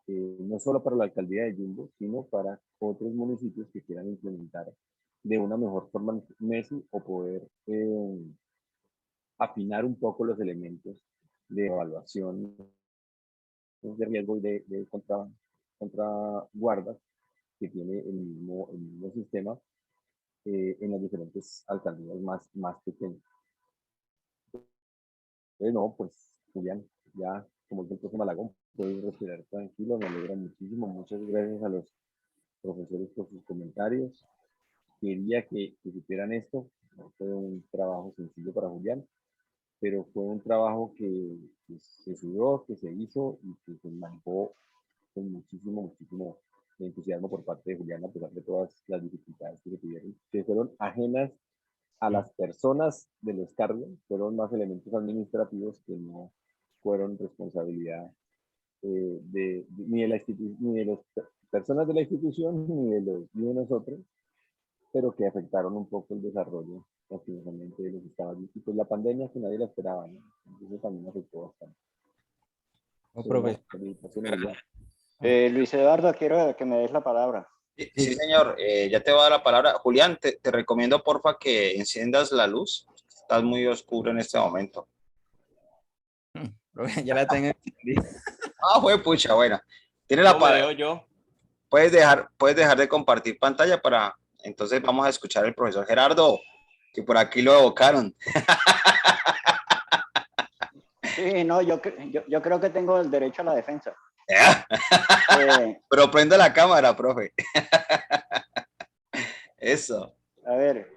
no solo para la alcaldía de Yumbo, sino para otros municipios que quieran implementar de una mejor forma MESI, o poder afinar un poco los elementos de evaluación de riesgo y de contra guardas que tiene el mismo sistema en las diferentes alcaldías más pequeñas. No, pues Julián, ya como el profe Malagón, puedes respirar tranquilo, me alegra muchísimo. Muchas gracias a los profesores por sus comentarios. Quería que supieran esto. No fue un trabajo sencillo para Julián, pero fue un trabajo que se sudó, que se hizo y que se manejó con muchísimo entusiasmo por parte de Julián, a pesar de todas las dificultades que se tuvieron, que fueron ajenas a las personas de los cargos, fueron más elementos administrativos que no fueron responsabilidad ni de las personas de la institución ni de nosotros, pero que afectaron un poco el desarrollo lastimosamente de los estados. Y pues la pandemia, que nadie la esperaba, ¿no? Entonces también afectó bastante. No, profesor. Felicitaciones, ya. Luis Eduardo, quiero que me des la palabra. Sí, señor, ya te voy a dar la palabra. Julián, te recomiendo porfa que enciendas la luz. Estás muy oscuro en este momento. Profe, ya la tengo encendida. Ah, fue pucha, bueno. Tiene la ¿Cómo me palabra. veo yo? Puedes dejar de compartir pantalla para. Entonces vamos a escuchar al profesor Gerardo, que por aquí lo evocaron. Sí, no, yo creo que tengo el derecho a la defensa. Eh, Pero prenda la cámara, profe. Eso. a ver,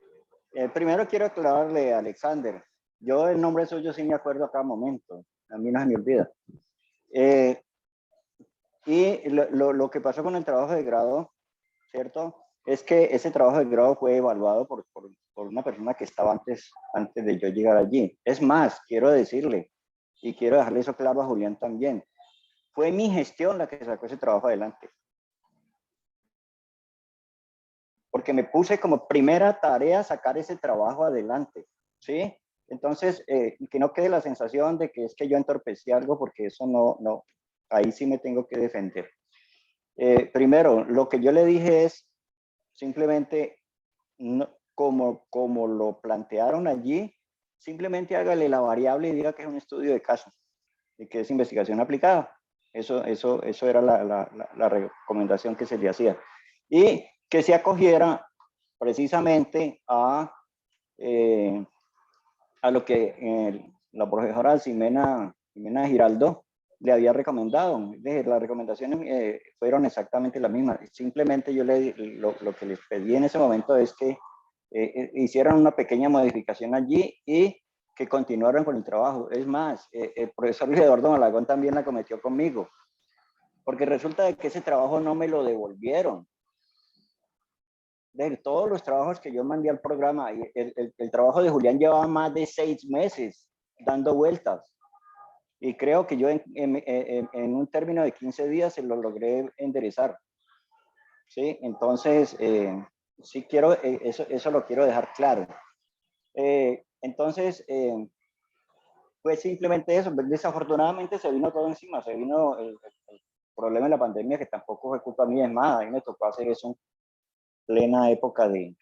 primero quiero aclararle a Alexander. Yo el nombre suyo sí me acuerdo a cada momento. A mí no se me olvida. Eh, y lo que pasó con el trabajo de grado, ¿cierto? Es que ese trabajo de grado fue evaluado por una persona que estaba antes de yo llegar allí. Es más, quiero decirle, y quiero dejarle eso claro a Julián también, fue mi gestión la que sacó ese trabajo adelante. Porque me puse como primera tarea sacar ese trabajo adelante, ¿sí? Entonces, que no quede la sensación de que es que yo entorpecí algo, porque eso no, ahí sí me tengo que defender. Primero, lo que yo le dije es simplemente, no, como lo plantearon allí, simplemente hágale la variable y diga que es un estudio de caso y que es investigación aplicada. Eso era la recomendación que se le hacía. Y que se acogiera precisamente a lo que la profesora Ximena Giraldo le había recomendado. Las recomendaciones fueron exactamente las mismas. Simplemente yo lo que les pedí en ese momento es que hicieran una pequeña modificación allí y que continuaran con el trabajo. Es más, el profesor Luis Eduardo Malagón también la cometió conmigo, porque resulta de que ese trabajo no me lo devolvieron. De todos los trabajos que yo mandé al programa, el trabajo de Julián llevaba más de 6 meses dando vueltas. Y creo que yo en un término de 15 días se lo logré enderezar. ¿Sí? Entonces, sí quiero, eso lo quiero dejar claro. Entonces, pues simplemente eso. Desafortunadamente se vino todo encima, se vino el problema de la pandemia, que tampoco fue culpa mía, es más, a mí me tocó hacer eso en plena época de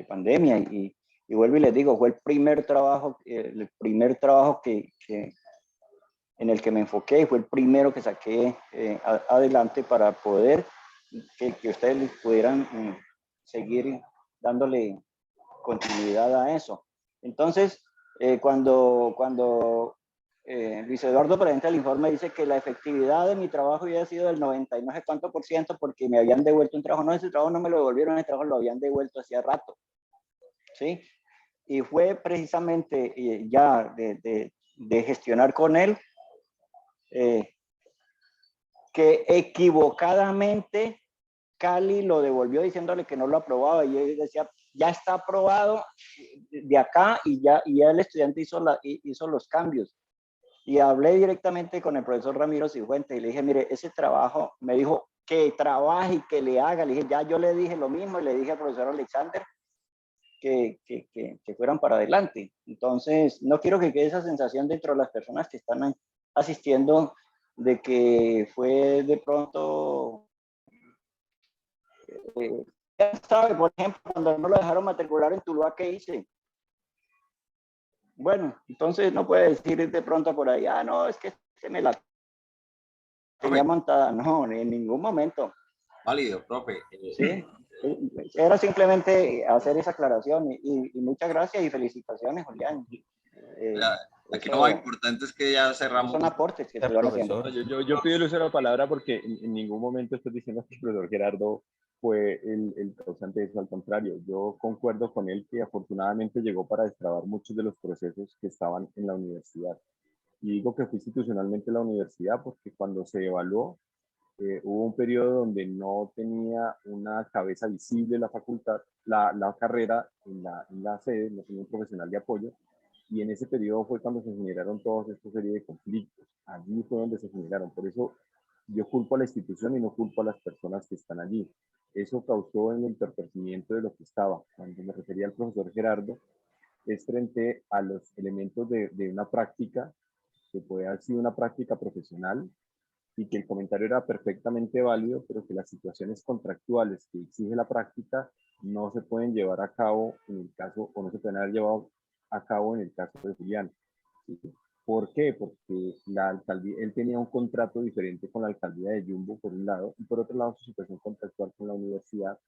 pandemia y vuelvo y les digo, fue el primer trabajo en el que me enfoqué y fue el primero que saqué adelante para poder que ustedes pudieran seguir dándole continuidad a eso. Entonces, cuando Luis Eduardo presenta el informe, dice que la efectividad de mi trabajo había sido del 90 y no sé cuánto por ciento porque me habían devuelto un trabajo. No, ese trabajo no me lo devolvieron, ese trabajo lo habían devuelto hacía rato. ¿Sí? Y fue precisamente ya de gestionar con él que equivocadamente Cali lo devolvió diciéndole que no lo aprobaba y él decía, ya está aprobado de acá y ya el estudiante hizo los cambios. Y hablé directamente con el profesor Ramiro Cifuentes y le dije, mire, ese trabajo, me dijo que trabaje y que le haga. Le dije, ya yo le dije lo mismo y le dije al profesor Alexander que fueran para adelante. Entonces, no quiero que quede esa sensación dentro de las personas que están asistiendo de que fue de pronto, ya sabe, por ejemplo, cuando no lo dejaron matricular en Tuluá, ¿qué hice? Bueno, entonces no puede decir de pronto por ahí, no, es que se me la tenía montada. No, en ningún momento. Válido, profe. Sí, era simplemente hacer esa aclaración y muchas gracias y felicitaciones, Julián. Aquí lo más importante es que ya cerramos. Son aportes que se van haciendo. Yo pido el uso de la palabra porque en ningún momento estoy diciendo que el profesor Gerardo fue el causante de eso, al contrario, yo concuerdo con él que afortunadamente llegó para destrabar muchos de los procesos que estaban en la universidad. Y digo que fue institucionalmente la universidad porque cuando se evaluó, hubo un periodo donde no tenía una cabeza visible la facultad, la carrera en la sede, no tenía un profesional de apoyo, y en ese periodo fue cuando se generaron todas esta serie de conflictos. Allí fue donde se generaron. Por eso yo culpo a la institución y no culpo a las personas que están allí. Eso causó en el entorpecimiento de lo que estaba. Cuando me refería al profesor Gerardo, es frente a los elementos de una práctica que puede haber sido una práctica profesional, y que el comentario era perfectamente válido, pero que las situaciones contractuales que exige la práctica no se pueden llevar a cabo en el caso, o no se pueden haber llevado a cabo en el caso de Julián. ¿Sí? ¿Por qué? Porque la alcaldía, él tenía un contrato diferente con la alcaldía de Jumbo, por un lado, y por otro lado su situación contractual con la universidad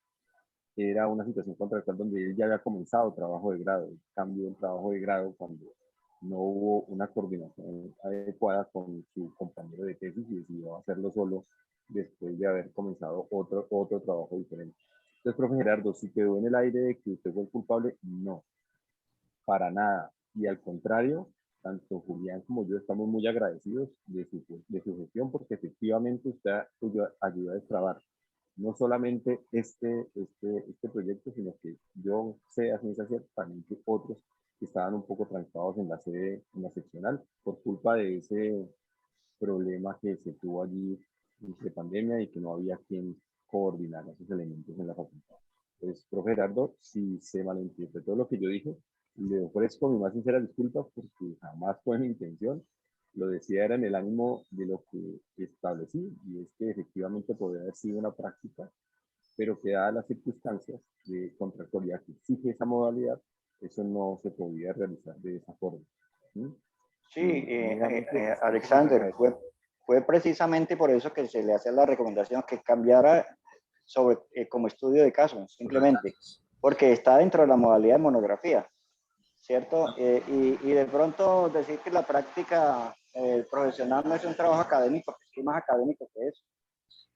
era una situación contractual donde él ya había comenzado trabajo de grado, cambió el trabajo de grado cuando no hubo una coordinación adecuada con su compañero de tesis y decidió hacerlo solo después de haber comenzado otro trabajo diferente. Entonces, profe Gerardo, si quedó en el aire de que usted fue el culpable, no, para nada. Y al contrario, tanto Julián como yo estamos muy agradecidos de su gestión porque efectivamente usted ayudó a destrabar no solamente este proyecto, sino que yo sé a ciencia cierta también que otros que estaban un poco trancados en la sede, en la seccional, por culpa de ese problema que se tuvo allí de pandemia y que no había quien coordinar esos elementos en la facultad. Entonces, profe Gerardo, si se malinterpretó lo que yo dije, le ofrezco mi más sincera disculpa porque jamás fue mi intención. Lo decía era en el ánimo de lo que establecí, y es que efectivamente podría haber sido una práctica, pero que dadas las circunstancias de contractualidad que exige esa modalidad, eso no se podía realizar de esa forma. ¿Sí? Sí, Alexander, fue precisamente por eso que se le hace la recomendación que cambiara sobre, como estudio de caso, simplemente, porque está dentro de la modalidad de monografía, ¿cierto? Y de pronto decir que la práctica profesional no es un trabajo académico, que es más académico que eso.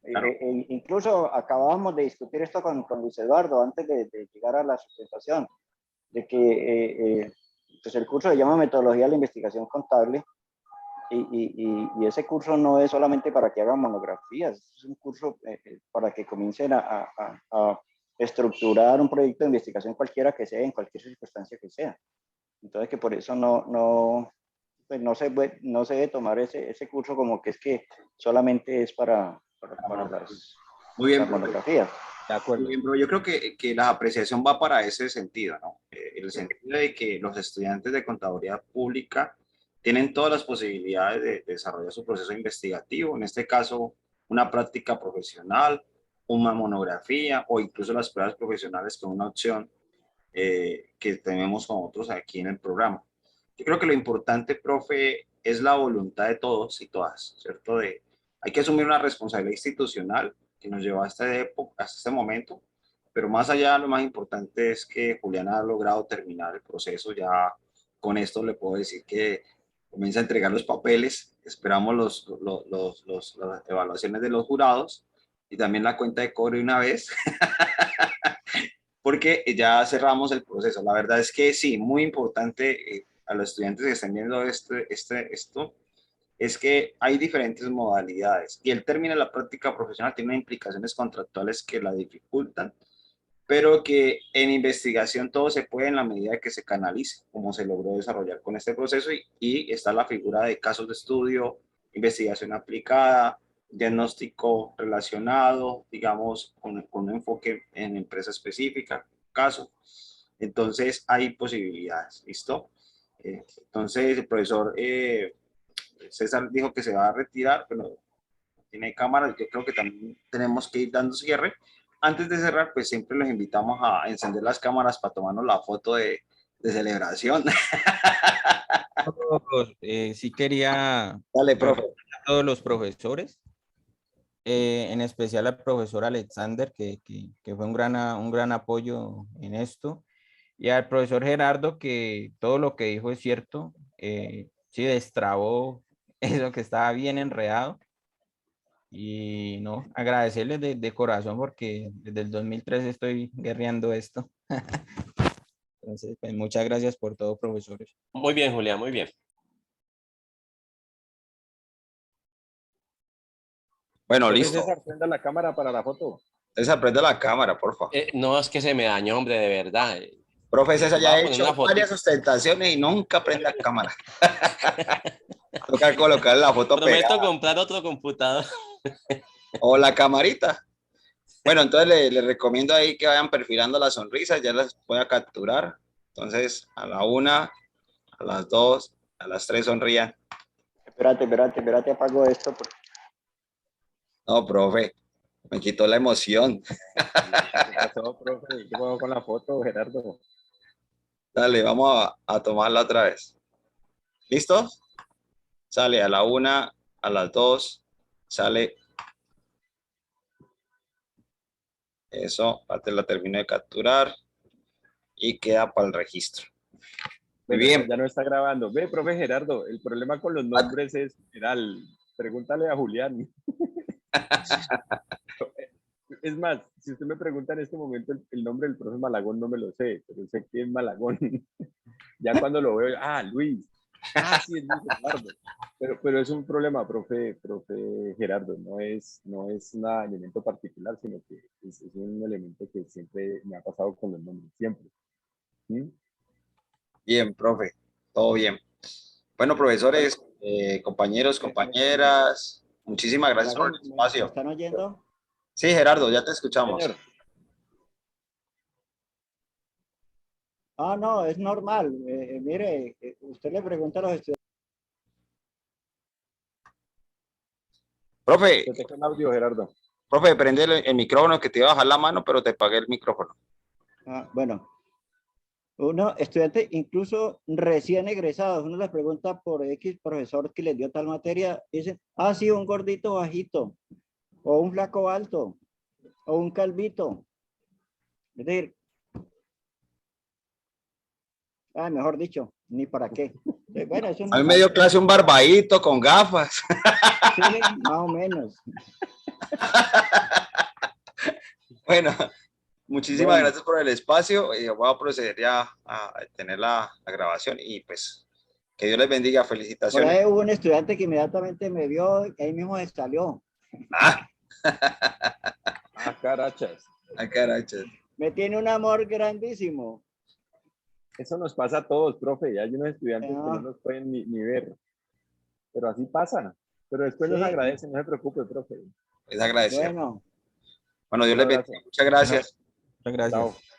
Claro. Incluso acabábamos de discutir esto con Luis Eduardo antes de llegar a la sustentación, de que pues el curso se llama Metodología de la Investigación Contable, y ese curso no es solamente para que hagan monografías, es un curso para que comiencen a estructurar un proyecto de investigación cualquiera que sea, en cualquier circunstancia que sea. Entonces que por eso pues no se debe tomar ese curso como que es que solamente es para Muy bien, las monografías. De acuerdo. Muy bien, pero yo creo que la apreciación va para ese sentido, ¿no? El sentido de que los estudiantes de contaduría pública tienen todas las posibilidades de desarrollar su proceso investigativo, en este caso una práctica profesional, una monografía o incluso las pruebas profesionales con una opción que tenemos con otros aquí en el programa. Yo creo que lo importante, profe, es la voluntad de todos y todas, ¿cierto? Hay que asumir una responsabilidad institucional que nos llevó hasta este momento, pero más allá, lo más importante es que Juliana ha logrado terminar el proceso. Ya con esto le puedo decir que comienza a entregar los papeles, esperamos las evaluaciones de los jurados y también la cuenta de cobro de una vez, porque ya cerramos el proceso. La verdad es que sí, muy importante a los estudiantes que estén viendo esto, es que hay diferentes modalidades y el término de la práctica profesional tiene implicaciones contractuales que la dificultan, pero que en investigación todo se puede en la medida que se canalice, como se logró desarrollar con este proceso, y está la figura de casos de estudio, investigación aplicada, diagnóstico relacionado, digamos, con un enfoque en empresa específica, caso. Entonces hay posibilidades, ¿listo? Entonces el profesor César dijo que se va a retirar, pero tiene cámaras. Yo creo que también tenemos que ir dando cierre. Antes de cerrar, pues siempre los invitamos a encender las cámaras para tomarnos la foto de celebración. Sí quería Dale, profe. a todos los profesores, en especial al profesor Alexander, que fue un gran apoyo en esto, y al profesor Gerardo, que todo lo que dijo es cierto. Sí, destrabó eso que estaba bien enredado. Y no, agradecerles de corazón porque desde el 2003 estoy guerreando esto. Entonces, pues muchas gracias por todo, profesores. Muy bien, Julián, muy bien. Bueno, Profe listo. César, prenda la cámara para la foto. César, prende la cámara, por favor. No, es que se me dañó, hombre, de verdad. Profe César Voy ya a ha poner hecho una foto. varias sustentaciones y nunca prende la cámara. Toca colocar la foto Prometo pegada comprar otro computador. o la camarita. Bueno, entonces le recomiendo ahí que vayan perfilando las sonrisas, ya las voy a capturar. Entonces, a la 1, a las 2, a las 3 sonrían. Espérate, apago esto. No, profe, me quitó la emoción. ¿Qué pasó, profe? ¿Qué pasó con la foto, Gerardo? Dale, vamos a tomarla otra vez. ¿Listo? Sale a la 1, a las 2, sale. Eso, te la termino de capturar y queda para el registro. Muy Bueno, bien. ya no está grabando. Ve, profe Gerardo, el problema con los nombres es general. Pregúntale a Julián. Es más, si usted me pregunta en este momento el nombre del profe Malagón, no me lo sé, pero sé que es Malagón. Ya cuando lo veo, Luis. Sí, es Luis Eduardo. Pero es un problema, profe Gerardo, no es un elemento particular, sino que es un elemento que siempre me ha pasado con los nombres, siempre. ¿Sí? Bien, profe. Todo bien. Bueno, profesores, compañeros, compañeras, muchísimas gracias por el ¿Me espacio. están oyendo? Sí, Gerardo, ya te escuchamos. Señor. No, es normal. Mire, usted le pregunta a los estudiantes. Profe, Te tengo un audio, Gerardo. profe, prende el micrófono que te iba a bajar la mano, pero te apagué el micrófono. Bueno, uno, estudiante, incluso recién egresados, uno les pregunta por X profesor que les dio tal materia, dicen, sí, un gordito bajito, o un flaco alto, o un calvito. Es decir, mejor dicho, ni para qué. Bueno, eso es A mí me normal. dio clase un barbadito con gafas. Sí, más o menos. Bueno, muchísimas Bueno, gracias por el espacio. Voy a proceder ya a tener la grabación y pues que Dios les bendiga. por Felicitaciones. ahí hubo un estudiante que inmediatamente me vio y ahí mismo se salió. Ah, Carachas. carachas. Me tiene un amor grandísimo. Eso nos pasa a todos, profe. Hay unos estudiantes que no Ah, nos pueden ni ver. Pero así pasa. Pero después nos sí, agradecen, no se preocupe, profe. Es agradecido. bueno. Bueno, Dios Un les abrazo. bendiga. Muchas gracias. Muchas gracias. Chao.